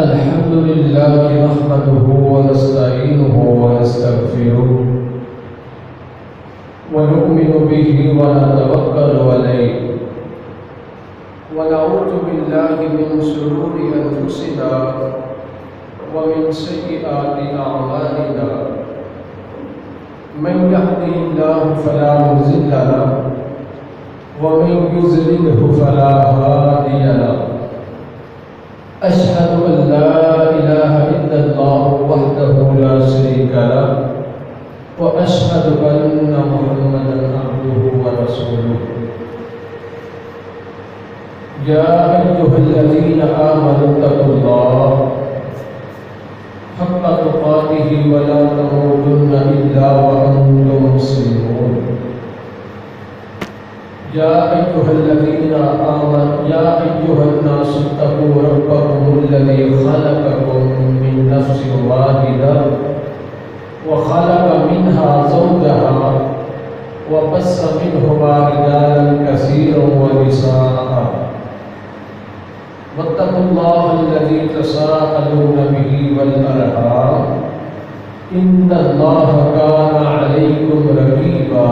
الحمد لله نحمده ونستعينه ونستغفره ونؤمن به ونتوكل عليه ونعوذ بالله من شرور أنفسنا ومن سيئات أعمالنا من يهده الله فلا مضل له ومن يضلله فلا هادي له أشهد أن لا إله إلا الله وحده لا شريك له وأشهد أن محمدا عبده ورسوله يا أيها الذين آمنوا اتقوا الله حق تقاته ولا تموتن إلا وأنتم مسلمون يا أيها الناس اتقوا ربكم الذي خلقكم من نفس واحدة وخلق منها زوجها وبث منهما رجالا كثيرا ونساء واتقوا الله الذي تساءلون به والأرحام إن الله كان عليكم رقيبا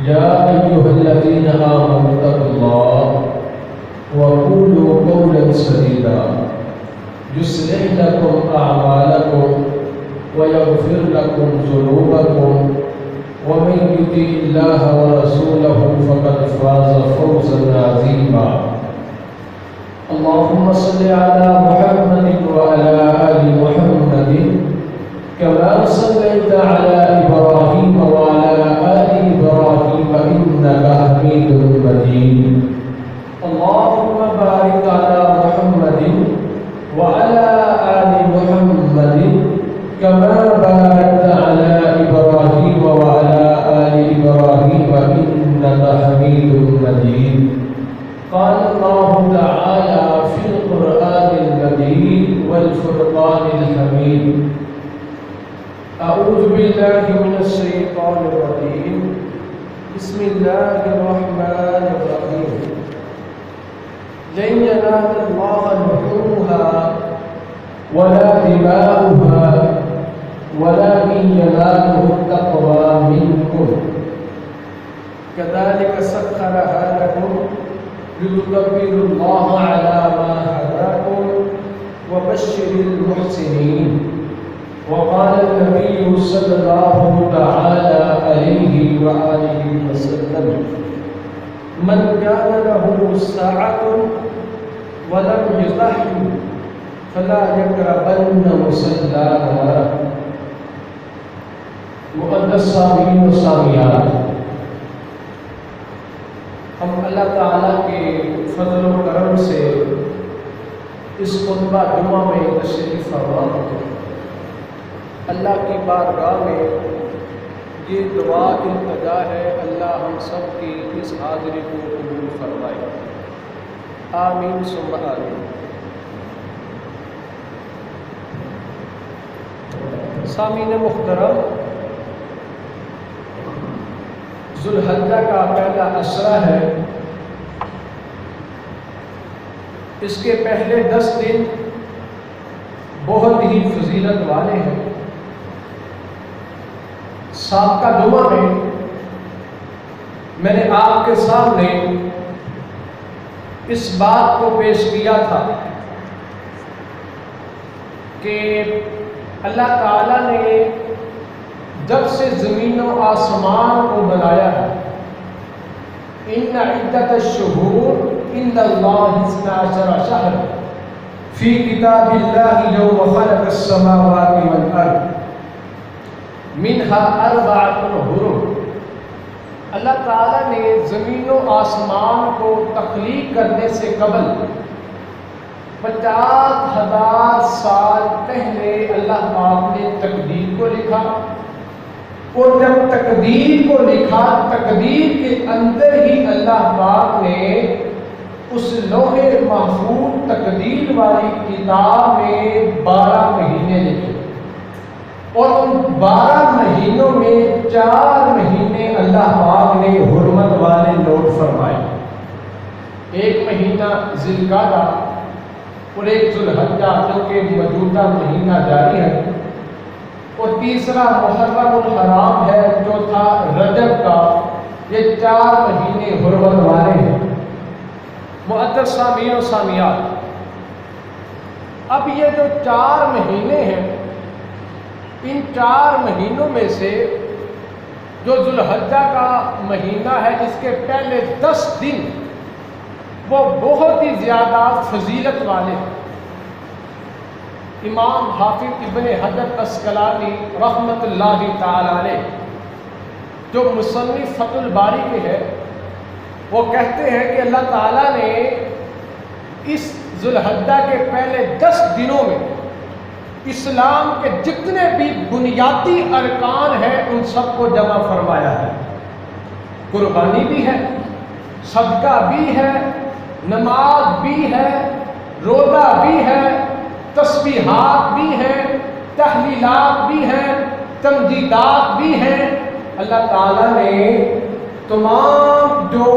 يا أيها الذين آمنوا اتقوا الله وقولوا قولا سديدا يصلح لكم أعمالكم ويغفر لكم ذنوبكم ومن يطع الله ورسوله فقد فاز فوزا عظيما اللهم صل على محمد وعلى آل محمد كما صليت على إبراهيم وعلى آل إبراهيم إنك حميد مجيد اللهم بارك على محمد وعلى آل محمد كما باركت على إبراهيم وعلى آل إبراهيم إنك حميد مجيد قال الله تعالى في القرآن المجيد والفرقان الحميد أعوذ بالله من الشيطان الرجيم بسم الله الرحمن الرحيم لن ينال الله لحومها ولا دماؤها ولكن يناله التقوى منكم كذلك سخرها لكم لتكبروا الله على ما هداكم وبشر المحسنين وقال النبي صلى الله تعالى عليه وآله وسلم من كان له ساعة ولم يضحي فلا يقربن مصلانا. مقدس سامعین و سامعات، ہم اللہ تعالیٰ کے فضل و کرم سے اس خطبہ جمعہ میں تشریف فرما ہیں۔ اللہ کی بارگاہ میں یہ دعا التجا ہے، اللہ ہم سب کی اس حاضری کو قبول فرمائے، آمین ثم آمین۔ سامعین محترم، ذوالحجہ کا پہلا عشرہ ہے، اس کے پہلے 10 دن بہت ہی فضیلت والے ہیں۔ سابقہ جمعہ میں نے آپ کے سامنے اس بات کو پیش کیا تھا کہ اللہ تعالیٰ نے جب سے زمین و آسمان کو بنایا ہے، ان عدت الشہور عند اللہ 12 شہر فی کتاب اللہ یوم خلق السماوات والارض منہا 4 حرم۔ اللہ تعالیٰ نے زمین و آسمان کو تخلیق کرنے سے قبل 50,000 سال پہلے اللہ پاک نے تقدیر کو لکھا، اور جب تقدیر کو لکھا، تقدیر کے اندر ہی اللہ پاک نے اس لوح محفوظ تقدیر والی کتاب میں 12 مہینے لکھے، اور ان 12 مہینوں میں 4 مہینے اللہ پاک نے حرمت والے نوٹ فرمائے۔ ایک مہینہ ذی القعدہ، اور ایک ذوالحجہ جو کہ موجودہ مہینہ جاری ہے، اور تیسرا محرم الحرام ہے، چوتھا رجب کا۔ یہ 4 مہینے حرمت والے ہیں۔ معزز سامعین و سامعات، اب یہ جو 4 مہینے ہیں، ان 4 مہینوں میں سے جو ذوالحجہ کا مہینہ ہے، اس کے پہلے 10 دن وہ بہت ہی زیادہ فضیلت والے ہیں۔ امام حافظ ابن حجر عسقلانی رحمۃ اللہ تعالی علیہ، جو مصنف فتح الباری کے ہیں، وہ کہتے ہیں کہ اللہ تعالیٰ نے اس ذوالحجہ کے پہلے 10 دنوں میں اسلام کے جتنے بھی بنیادی ارکان ہیں ان سب کو جمع فرمایا ہے۔ قربانی بھی ہے، صدقہ بھی ہے، نماز بھی ہے، روزہ بھی ہے، تسبیحات بھی ہیں، تحلیلات بھی ہیں، تمجیدات بھی ہیں۔ اللہ تعالیٰ نے تمام جو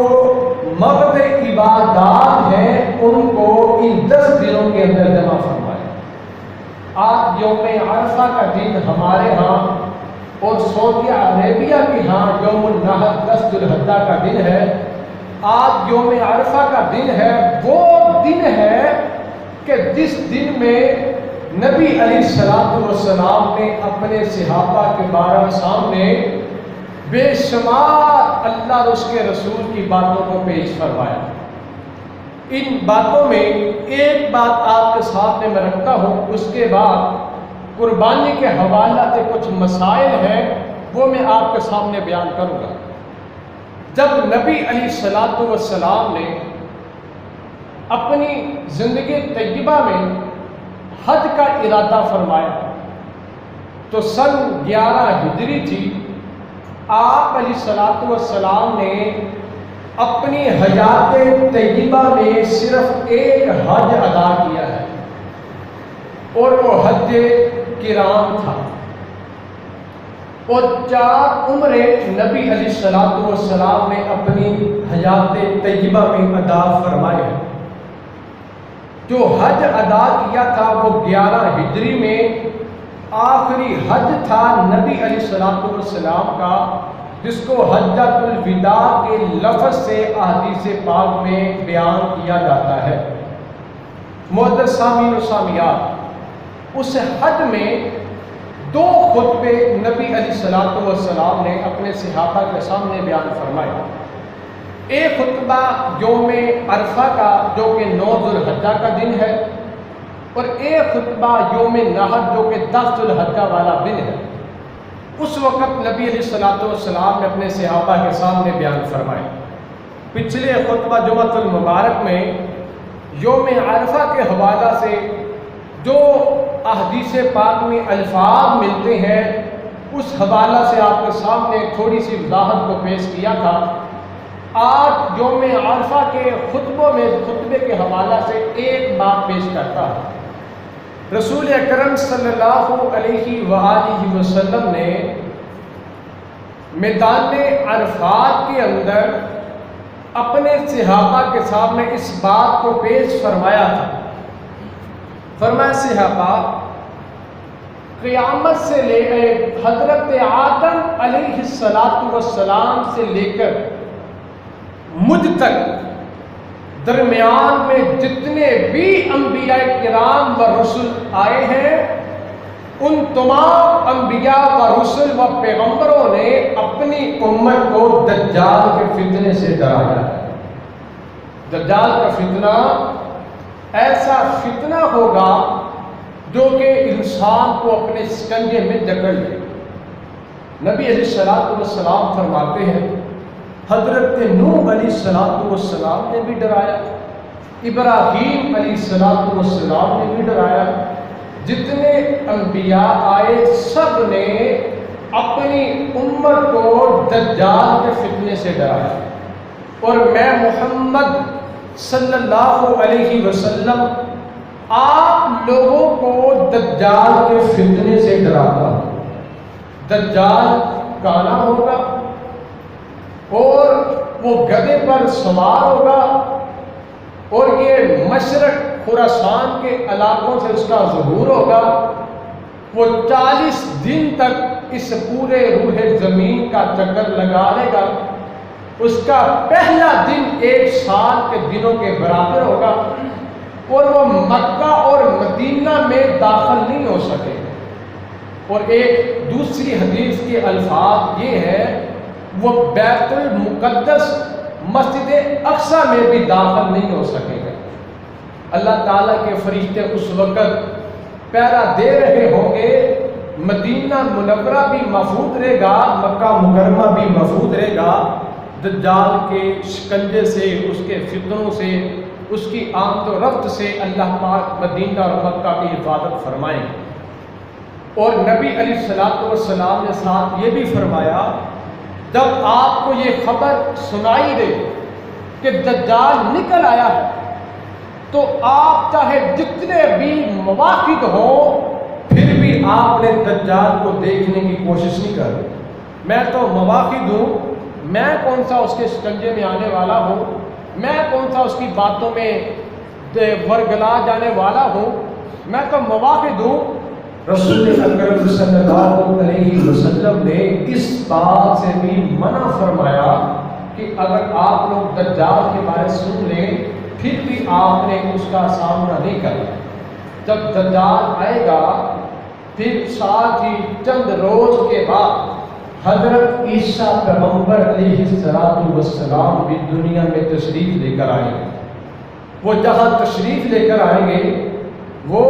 مرد عبادات ہیں ان کو ان 10 دنوں کے اندر جمع فرمایا۔ آج یوم عرفہ کا دن ہمارے ہاں اور سعودی عربیہ کے ہاں یوم النحر 10 ذوالحجہ کا دن ہے۔ آج یوم عرفہ کا دن ہے، وہ دن ہے کہ جس دن میں نبی علیہ السلام نے اپنے صحابہ کے بارے سامنے بے شمار اللہ اور اس کے رسول کی باتوں کو پیش فرمایا۔ ان باتوں میں ایک بات آپ کے سامنے میں رکھتا ہوں، اس کے بعد قربانی کے حوالہ سے کچھ مسائل ہیں وہ میں آپ کے سامنے بیان کروں گا۔ جب نبی علیہ السلام نے اپنی زندگی طیبہ میں حج کا ارادہ فرمایا تو سن 11 ہجری تھی۔ آپ علیہ السلام نے اپنی حیات طیبہ میں صرف ایک حج ادا کیا ہے، اور وہ حج کرام تھا، اور 4 عمرے نبی علیہ السلام نے اپنی حیات طیبہ میں ادا فرمائے ہیں۔ جو حج ادا کیا تھا وہ 11 ہجری میں آخری حج تھا نبی علیہ السلام کا، جس کو حجۃ الوداع کے لفظ سے احادیث پاک میں بیان کیا جاتا ہے۔ معزز سامعین و سامعات، اس حج میں 2 خطبے نبی علیہ السلام نے اپنے صحابہ کے سامنے بیان فرمائے۔ ایک خطبہ یوم عرفہ کا جو کہ 9 ذوالحجہ کا دن ہے، اور ایک خطبہ یوم نحر جو کہ 10 ذوالحجہ والا دن ہے۔ اس وقت نبی علیہ السلام نے اپنے صحابہ کے سامنے بیان فرمائے۔ پچھلے خطبہ جمعۃ المبارک میں یوم عرفہ کے حوالہ سے جو احادیث پاک میں الفاظ ملتے ہیں اس حوالہ سے آپ کے سامنے تھوڑی سی وضاحت کو پیش کیا تھا۔ آج یوم عرفہ کے خطبے کے حوالہ سے ایک بات پیش کرتا ہے۔ رسول اکرم صلی اللہ علیہ وآلہ وسلم نے میدان عرفات کے اندر اپنے صحابہ کے سامنے اس بات کو پیش فرمایا تھا۔ فرمایا صحابہ، قیامت سے لے کر حضرت آدم علیہ السلام سے لے کر مجھ تک درمیان میں جتنے بھی انبیاء کرام و رسل آئے ہیں، ان تمام انبیاء و رسل و پیغمبروں نے اپنی امت کو دجال کے فتنے سے ڈرایا ہے۔ دجال کا فتنہ ایسا فتنہ ہوگا جو کہ انسان کو اپنے شکنجے میں جکڑ لے۔ نبی علیہ السلام فرماتے ہیں، حضرت نوح علیہ السلام نے بھی ڈرایا، ابراہیم علیہ السلام نے بھی ڈرایا، جتنے انبیاء آئے سب نے اپنی امت کو دجال کے فتنے سے ڈرایا، اور میں محمد صلی اللہ علیہ وسلم آپ لوگوں کو دجال کے فتنے سے ڈراتا ہوں۔ دجال کالا ہوگا اور وہ گدھے پر سوار ہوگا، اور یہ مشرق خراسان کے علاقوں سے اس کا ظہور ہوگا۔ وہ 40 دن تک اس پورے روح زمین کا چکر لگا لے گا۔ اس کا پہلا دن 1 سال کے دنوں کے برابر ہوگا، اور وہ مکہ اور مدینہ میں داخل نہیں ہو سکے۔ اور ایک دوسری حدیث کے الفاظ یہ ہے، وہ بیت المقدس مسجد اقصی میں بھی داخل نہیں ہو سکے گا۔ اللہ تعالیٰ کے فرشتے اس وقت پہرا دے رہے ہوں گے، مدینہ منورہ بھی محفوظ رہے گا، مکہ مکرمہ بھی محفوظ رہے گا، دجال کے شکنجے سے، اس کے فتنوں سے، اس کی آمد و رفت سے اللہ پاک مدینہ اور مکہ کی حفاظت فرمائیں۔ اور نبی علیہ السلام نے ساتھ یہ بھی فرمایا، جب آپ کو یہ خبر سنائی دے کہ دجال نکل آیا ہے، تو آپ چاہے جتنے بھی مواقع ہوں، پھر بھی آپ نے دجال کو دیکھنے کی کوشش نہیں کرنی۔ میں تو مواقع ہوں، میں کون سا اس کے شکنجے میں آنے والا ہوں، میں کون سا اس کی باتوں میں ورگلا جانے والا ہوں، میں تو مواقع ہوں۔ رسول اکرم صلی اللہ علیہ وسلم نے اس بات سے بھی منع فرمایا کہ اگر آپ لوگ دجال کے بارے سن لیں، پھر بھی آپ نے اس کا سامنا نہیں کرنا۔ جب دجال آئے گا، پھر ساتھ ہی چند روز کے بعد حضرت عیسیٰ پیغمبر علیہ السلام بھی دنیا میں تشریف لے کر آئیں گے۔ وہ جہاں تشریف لے کر آئیں گے، وہ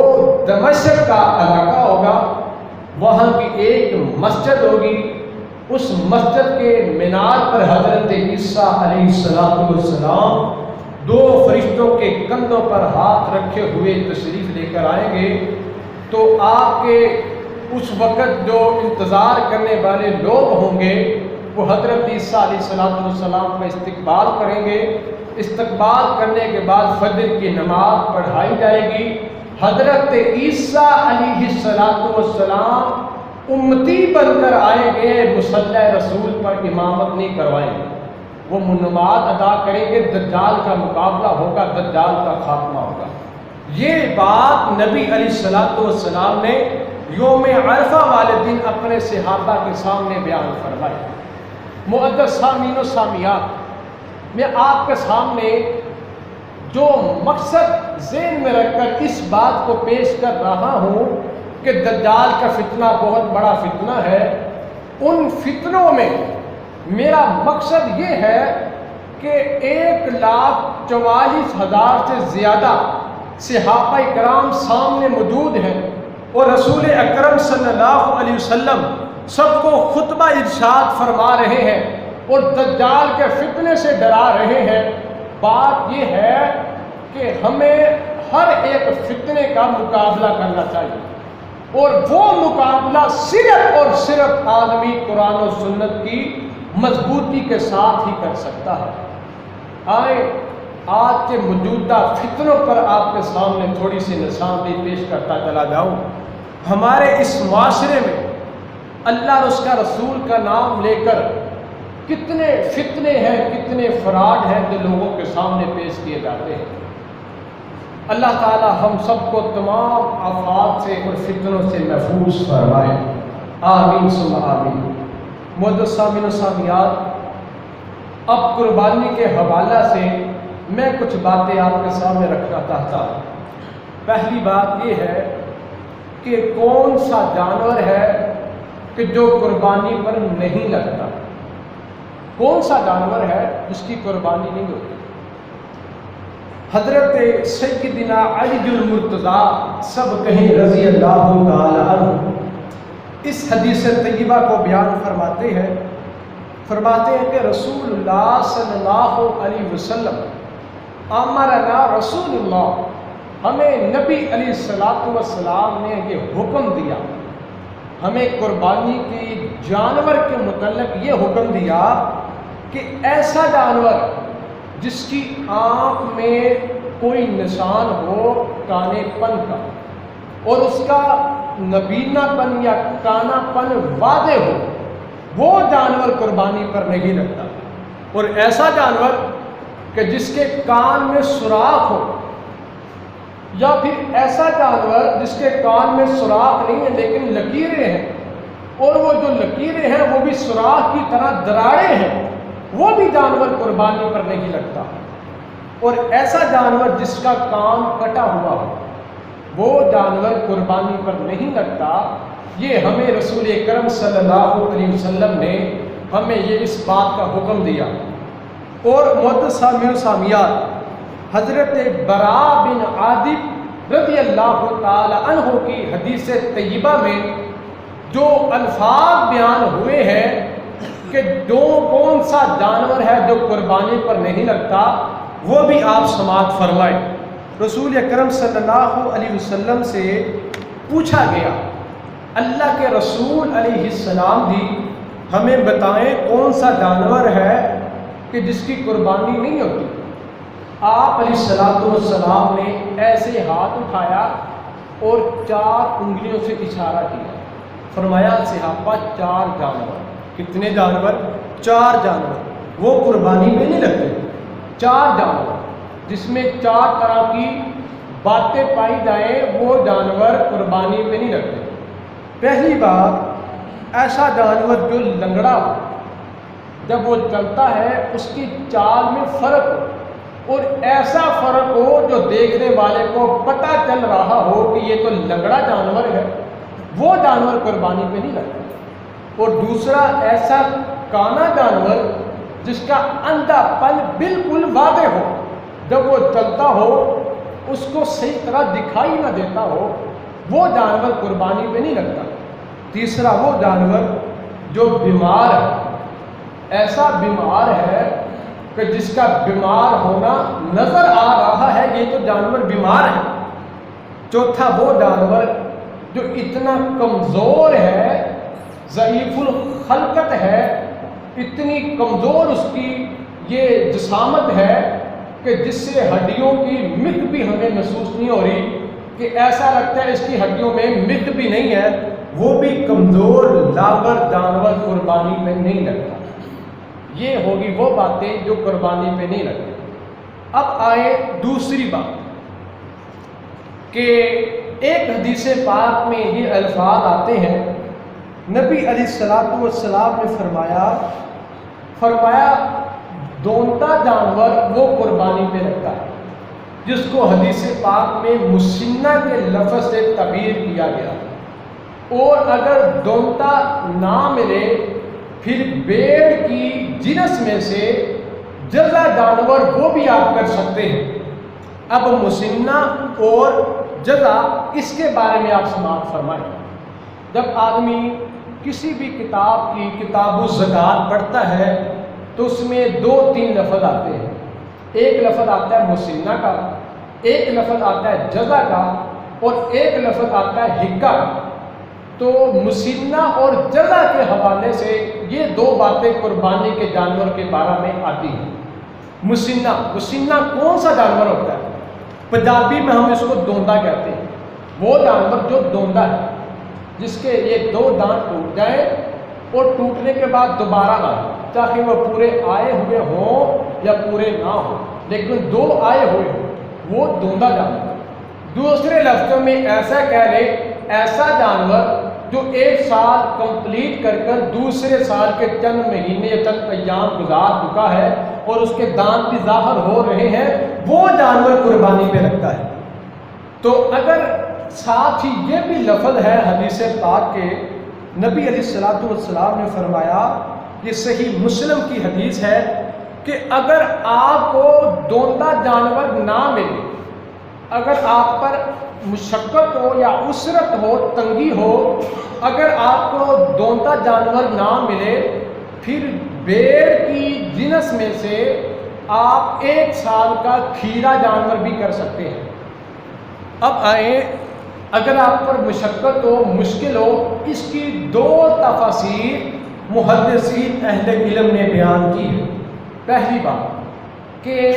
دمشق کا علاقہ ہوگا، وہاں کی ایک مسجد ہوگی، اس مسجد کے مینار پر حضرت عیسیٰ علیہ السلام 2 فرشتوں کے کندھوں پر ہاتھ رکھے ہوئے تشریف لے کر آئیں گے۔ تو آپ کے اس وقت جو انتظار کرنے والے لوگ ہوں گے، وہ حضرت عیسیٰ علیہ السلام کا استقبال کریں گے۔ استقبال کرنے کے بعد فجر کی نماز پڑھائی جائے گی۔ حضرت عیسیٰ علیہ السلام امتی بن کر آئیں گے، مصلی رسول پر امامت نہیں کروائیں گے، وہ نماز ادا کریں گے، دجال کا مقابلہ ہوگا، دجال کا خاتمہ ہوگا۔ یہ بات نبی علیہ السلام نے یوم عرفہ والے دن اپنے صحابہ کے سامنے بیان فرمائی۔ معزز سامعین و سامعات، میں آپ کے سامنے جو مقصد ذہن میں رکھ کر اس بات کو پیش کر رہا ہوں کہ دجال کا فتنہ بہت بڑا فتنہ ہے، ان فتنوں میں میرا مقصد یہ ہے کہ 1,44,000 سے زیادہ صحابہ کرام سامنے موجود ہیں، اور رسول اکرم صلی اللہ علیہ وسلم سب کو خطبہ ارشاد فرما رہے ہیں اور دجال کے فتنے سے ڈرا رہے ہیں۔ بات یہ ہے کہ ہمیں ہر ایک فتنے کا مقابلہ کرنا چاہیے، اور وہ مقابلہ صرف اور صرف عالمی قرآن و سنت کی مضبوطی کے ساتھ ہی کر سکتا ہے۔ آئے آج کے موجودہ فتنوں پر آپ کے سامنے تھوڑی سی نشاندہی پیش کرتا چلا جاؤں۔ ہمارے اس معاشرے میں اللہ اور اس کا رسول کا نام لے کر کتنے فتنے ہیں، کتنے فراڈ ہیں جو لوگوں کے سامنے پیش کیے جاتے ہیں۔ اللہ تعالی ہم سب کو تمام آفات سے اور فتنوں سے محفوظ فرمائے، آمین ثم آمین۔ معزز سامعین و سامعات، اب قربانی کے حوالہ سے میں کچھ باتیں آپ کے سامنے رکھنا چاہتا ہوں۔ پہلی بات یہ ہے کہ کون سا جانور ہے کہ جو قربانی پر نہیں لگتا؟ کون سا جانور ہے جس کی قربانی نہیں ہوتی؟ حضرت سیدنا علی المرتضیٰ سب کہیں رضی اللہ تعالی عنہ اس حدیث طیبہ کو بیان فرماتے ہیں کہ رسول اللہ صلی اللہ علیہ وسلم امرنا رسول اللہ، ہمیں نبی علیہ السلام نے یہ حکم دیا، ہمیں قربانی کی جانور کے متعلق یہ حکم دیا کہ ایسا جانور جس کی آنکھ میں کوئی نشان ہو کانے پن کا، اور اس کا نبینہ پن یا کانا پن واضح ہو، وہ جانور قربانی پر نہیں لگتا۔ اور ایسا جانور کہ جس کے کان میں سوراخ ہو، یا پھر ایسا جانور جس کے کان میں سوراخ نہیں ہے لیکن لکیریں ہیں، اور وہ جو لکیریں ہیں وہ بھی سوراخ کی طرح دراڑیں ہیں، وہ بھی جانور قربانی پر نہیں لگتا۔ اور ایسا جانور جس کا کان کٹا ہوا ہو، وہ جانور قربانی پر نہیں لگتا۔ یہ ہمیں رسول اکرم صلی اللہ علیہ وسلم نے ہمیں یہ اس بات کا حکم دیا۔ اور معزز سامعین و سامعات، حضرت براء بن عازب رضی اللہ تعالی عنہ کی حدیث طیبہ میں جو الفاظ بیان ہوئے ہیں کہ کون سا جانور ہے جو قربانی پر نہیں لگتا، وہ بھی آپ سماعت فرمائیں۔ رسول اکرم صلی اللہ علیہ وسلم سے پوچھا گیا، اللہ کے رسول علیہ السلام بھی ہمیں بتائیں کون سا جانور ہے کہ جس کی قربانی نہیں ہوتی۔ آپ علیہ السلام نے ایسے ہاتھ اٹھایا اور 4 انگلیوں سے اشارہ کیا، فرمایا صحابہ 4 جانور۔ کتنے جانور؟ 4 جانور، وہ قربانی میں نہیں لگتے۔ 4 جانور جس میں 4 طرح کی باتیں پائی جائیں، وہ جانور قربانی میں نہیں لگتے۔ پہلی بات، ایسا جانور جو لنگڑا ہو، جب وہ چلتا ہے اس کی چال میں فرق ہو، اور ایسا فرق ہو جو دیکھنے والے کو پتہ چل رہا ہو کہ یہ تو لنگڑا جانور ہے، وہ جانور قربانی پہ نہیں لگتا۔ اور دوسرا، ایسا کانا جانور جس کا اندھا پن بالکل واضح ہو، جب وہ چلتا ہو اس کو صحیح طرح دکھائی نہ دیتا ہو، وہ جانور قربانی پہ نہیں لگتا۔ تیسرا، وہ جانور جو بیمار ہے، ایسا بیمار ہے کہ جس کا بیمار ہونا نظر آ رہا ہے یہ تو جانور بیمار ہے۔ چوتھا، وہ جانور جو اتنا کمزور ہے، ضعیف الخلقت ہے، اتنی کمزور اس کی یہ جسامت ہے کہ جس سے ہڈیوں کی مت بھی ہمیں محسوس نہیں ہو رہی، کہ ایسا لگتا ہے اس کی ہڈیوں میں مت بھی نہیں ہے، وہ بھی کمزور لاغر جانور قربانی میں نہیں لگتا۔ یہ ہوگی وہ باتیں جو قربانی پہ نہیں لگتی۔ اب آئے دوسری بات کہ ایک حدیث پاک میں یہ الفاظ آتے ہیں، نبی علیہ السلام نے فرمایا دونتا جانور وہ قربانی پہ لگتا ہے، جس کو حدیث پاک میں مسنہ کے لفظ سے تعبیر کیا گیا۔ اور اگر دونتا نہ ملے پھر بیڑ کی جنس میں سے جزا جانور وہ بھی آپ کر سکتے ہیں۔ اب مسنہ اور جزا اس کے بارے میں آپ سماعت فرمائیں۔ جب آدمی کسی بھی کتاب کی کتاب الزکوٰۃ پڑھتا ہے تو اس میں 2-3 لفظ آتے ہیں۔ ایک لفظ آتا ہے مسنہ کا، ایک لفظ آتا ہے جزا کا، اور ایک لفظ آتا ہے حکہ کا۔ تو مسنہ اور جزا کے حوالے سے یہ 2 باتیں قربانی کے جانور کے بارے میں آتی ہیں۔ مسنہ کون سا جانور ہوتا ہے؟ پنجابی میں ہم اس کو دوندا کہتے ہیں۔ وہ جانور جو دوندا ہے، جس کے یہ 2 دانت ٹوٹ جائیں اور ٹوٹنے کے بعد دوبارہ نہ آئے، چاہے وہ پورے آئے ہوئے ہوں یا پورے نہ ہوں، لیکن 2 آئے ہوئے ہوں، وہ دوندا جانور۔ دوسرے لفظوں میں ایسا کہہ لے، ایسا جانور جو 1 سال کمپلیٹ کر دوسرے سال کے چند مہینے یا چند ایام گزار چکا ہے اور اس کے دانت بھی ظاہر ہو رہے ہیں، وہ جانور قربانی پہ لگتا ہے۔ تو اگر ساتھ ہی یہ بھی لفظ ہے حدیث پاک کے، نبی علیہ السلام نے فرمایا، یہ صحیح مسلم کی حدیث ہے کہ اگر آپ کو دوندا جانور نہ ملے، اگر آپ پر مشقت ہو یا عسرت ہو، تنگی ہو، اگر آپ کو دوندا جانور نہ ملے، پھر بیڑ کی جنس میں سے آپ 1 سال کا کھیرا جانور بھی کر سکتے ہیں۔ اب آئیں، اگر آپ پر مشقت ہو، مشکل ہو، اس کی 2 تفاسیر محدثین اہل علم نے بیان کی ہے۔ پہلی بات کہ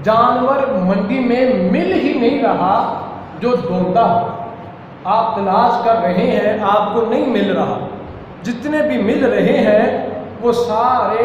جانور منڈی میں مل ہی نہیں رہا جو دوندا ہو، آپ تلاش کر رہے ہیں، آپ کو نہیں مل رہا، جتنے بھی مل رہے ہیں وہ سارے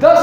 10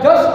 10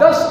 10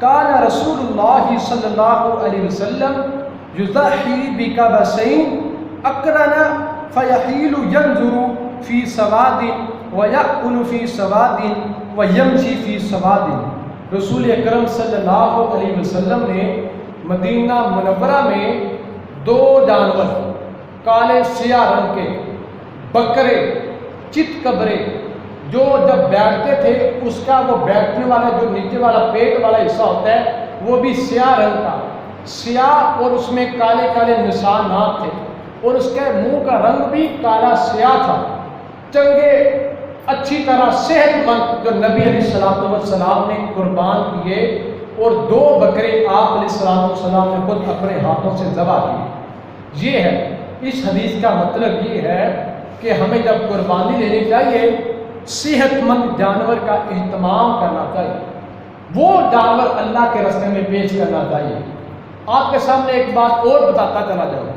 کان رسول اللہ صلی اللہ علیہ وسلم یضحی بکبشین اقرن فیحیل ینظر فی سواد ویأکل فی سواد ویمشی فی سواد۔ رسول اکرم صلی اللہ علیہ وسلم نے مدینہ منورہ میں دو جانور کالے سیاہ رنگ کے بکرے چت کبرے جو جب بیٹھتے تھے اس کا وہ بیٹھنے والا جو نیچے والا پیٹ والا حصہ ہوتا ہے وہ بھی سیاہ رنگ کا سیاہ اور اس میں کالے کالے نشانات تھے اور اس کے منہ کا رنگ بھی کالا سیاہ تھا، چنگے اچھی طرح صحت مند جو نبی علیہ الصلوۃ والسلام نے قربان کیے، اور دو بکرے آپ علیہ الصلوۃ والسلام نے خود اپنے ہاتھوں سے ذبح کیے۔ یہ ہے اس حدیث کا مطلب، یہ ہے کہ ہمیں جب قربانی لینی چاہیے صحت مند جانور کا اہتمام کرنا چاہیے، وہ جانور اللہ کے راستے میں پیش کرنا چاہیے۔ آپ کے سامنے ایک بات اور بتاتا چلا جاؤں،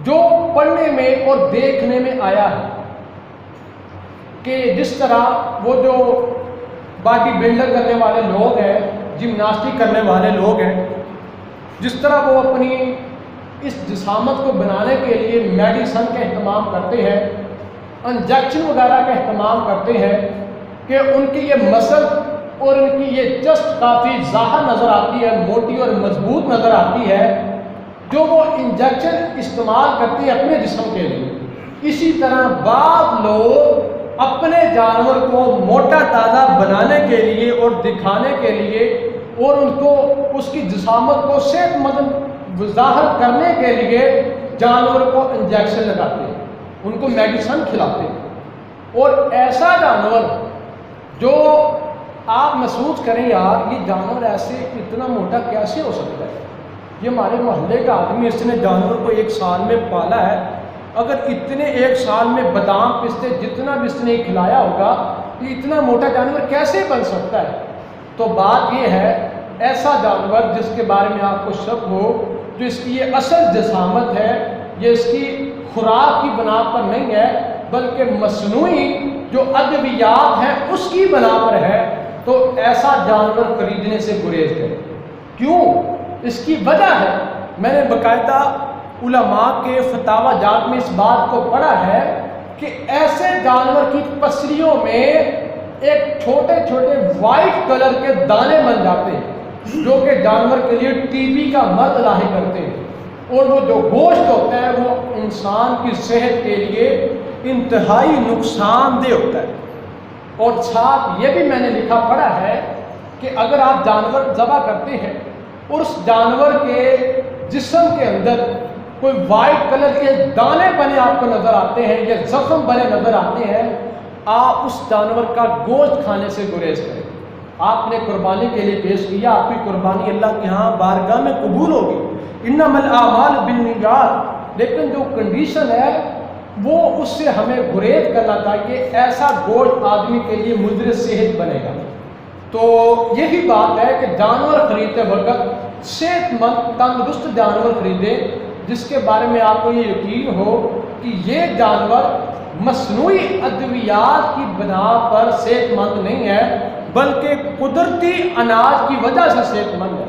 جو پڑھنے میں اور دیکھنے میں آیا ہے کہ جس طرح وہ جو باڈی بلڈر کرنے والے لوگ ہیں، جمناسٹک کرنے والے لوگ ہیں، جس طرح وہ اپنی اس جسامت کو بنانے کے لیے میڈیسن کا اہتمام کرتے ہیں، انجیکشن وغیرہ کا اہتمام کرتے ہیں کہ ان کی یہ مسل اور ان کی یہ چسٹ کافی ظاہر نظر آتی ہے، موٹی اور مضبوط نظر آتی ہے، جو وہ انجیکشن استعمال کرتے ہیں اپنے جسم کے لیے۔ اسی طرح بعض لوگ اپنے جانور کو موٹا تازہ بنانے کے لیے اور دکھانے کے لیے اور ان کو اس کی جسامت کو صحت مند ظاہر کرنے کے لیے جانور کو انجیکشن لگاتے ہیں، ان کو میڈیسن کھلاتے ہیں۔ اور ایسا جانور جو آپ محسوس کریں یار یہ جانور ایسے اتنا موٹا کیسے ہو سکتا ہے، یہ ہمارے محلے کا آدمی اس نے جانور کو ایک سال میں پالا ہے، اگر اتنے ایک سال میں بادام پستے جتنا بھی اس نے کھلایا ہوگا یہ اتنا موٹا جانور کیسے بن سکتا ہے؟ تو بات یہ ہے ایسا جانور جس کے بارے میں آپ کو شک ہو، جو اس کی یہ اصل جسامت ہے، یہ اس کی خوراک کی بنا پر نہیں ہے بلکہ مصنوعی جو ادویات ہیں اس کی بنا پر ہے، تو ایسا جانور خریدنے سے گریز کریں۔ کیوں؟ اس کی وجہ ہے، میں نے باقاعدہ علماء کے فتاوی جات میں اس بات کو پڑھا ہے کہ ایسے جانور کی پسلیوں میں ایک چھوٹے چھوٹے وائٹ کلر کے دانے بن جاتے ہیں جو کہ جانور کے لیے ٹی بی کا مرض لاحق کرتے ہیں، اور وہ جو گوشت ہوتا ہے وہ انسان کی صحت کے لیے انتہائی نقصان دہ ہوتا ہے۔ اور ساتھ یہ بھی میں نے لکھا پڑھا ہے کہ اگر آپ جانور ذبح کرتے ہیں اور اس جانور کے جسم کے اندر کوئی وائٹ کلر کے دانے بنے آپ کو نظر آتے ہیں یا زخم بنے نظر آتے ہیں، آپ اس جانور کا گوشت کھانے سے گریز کریں۔ آپ نے قربانی کے لیے پیش کیا، آپ کی قربانی اللہ کے ہاں بارگاہ میں قبول ہوگی، انما الاعمال بالنیات، لیکن جو کنڈیشن ہے وہ اس سے ہمیں گریز کرنا چاہیے، ایسا گوشت آدمی کے لیے مضر صحت بنے گا۔ تو یہی بات ہے کہ جانور خریدتے وقت صحت مند تندرست جانور خریدیں جس کے بارے میں آپ کو یہ یقین ہو کہ یہ جانور مصنوعی ادویات کی بنا پر صحت مند نہیں ہے بلکہ قدرتی اناج کی وجہ سے صحت مند ہے۔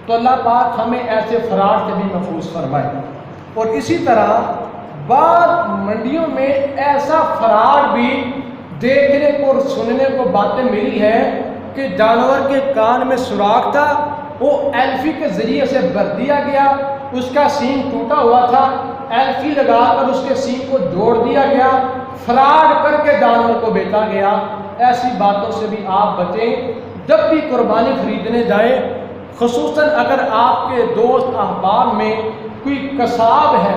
تو اللہ پاک ہمیں ایسے فراڈ سے بھی محفوظ فرمائے۔ اور اسی طرح بعض منڈیوں میں ایسا فراڈ بھی دیکھنے کو اور سننے کو باتیں ملی ہیں کہ جانور کے کان میں سوراخ تھا، وہ ایلفی کے ذریعے سے بھر دیا گیا، اس کا سینگ ٹوٹا ہوا تھا، ایلفی لگا کر اس کے سینگ کو جوڑ دیا گیا، فراڈ کر کے جانور کو بیچا گیا۔ ایسی باتوں سے بھی آپ بچیں۔ جب بھی قربانی خریدنے جائیں، خصوصاً اگر آپ کے دوست احباب میں کوئی قصاب ہے،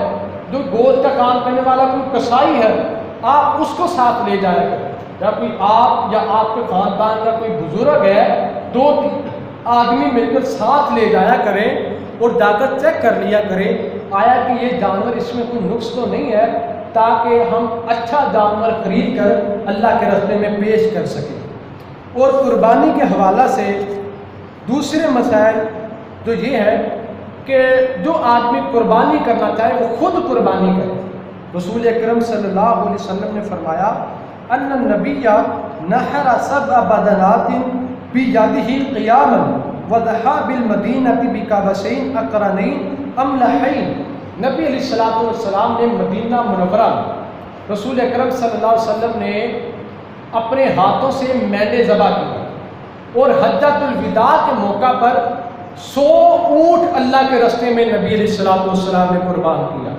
جو گوشت کا کام کرنے والا کوئی کسائی ہے، آپ اس کو ساتھ لے جایا کریں۔ یا کوئی آپ یا آپ کے خاندان کا کوئی بزرگ ہے، 2-3 آدمی مل کر ساتھ لے جایا کریں اور جا کر چیک کر لیا کریں آیا کہ یہ جانور اس میں کوئی نقص تو نہیں ہے، تاکہ ہم اچھا جانور خرید کر اللہ کے راستے میں پیش کر سکیں۔ اور قربانی کے حوالہ سے دوسرے مسائل جو یہ ہے کہ جو آدمی قربانی کرنا چاہے وہ خود قربانی کرے۔ رسول اکرم صلی اللہ علیہ وسلم نے فرمایا ان النبی نحر 7 بدنات بیدہ قیاما وضحا بالمدینۃ بکبشین اقرنین املحین۔ نبی علیہ الصلوۃ والسلام نے مدینہ منورہ رسول اکرم صلی اللہ علیہ وسلم نے اپنے ہاتھوں سے مینڈے ذبح کی، اور حجۃ الوداع کے موقع پر 100 اونٹ اللہ کے راستے میں نبی علیہ الصلوۃ والسلام نے قربان کیا،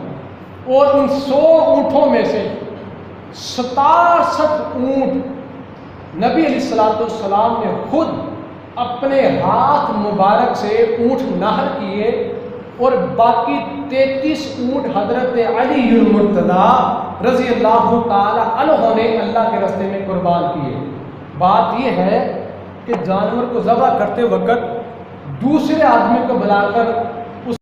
اور ان 100 اونٹوں میں سے 67 اونٹ نبی علیہ الصلوۃ والسلام نے خود اپنے ہاتھ مبارک سے اونٹ نہر کیے، اور باقی 33 اونٹ حضرت علی المرتضیٰ رضی اللہ تعالی عنہ نے اللہ کے راستے میں قربان کیے۔ بات یہ ہے کہ جانور کو ذبح کرتے وقت دوسرے آدمی کو بلا کر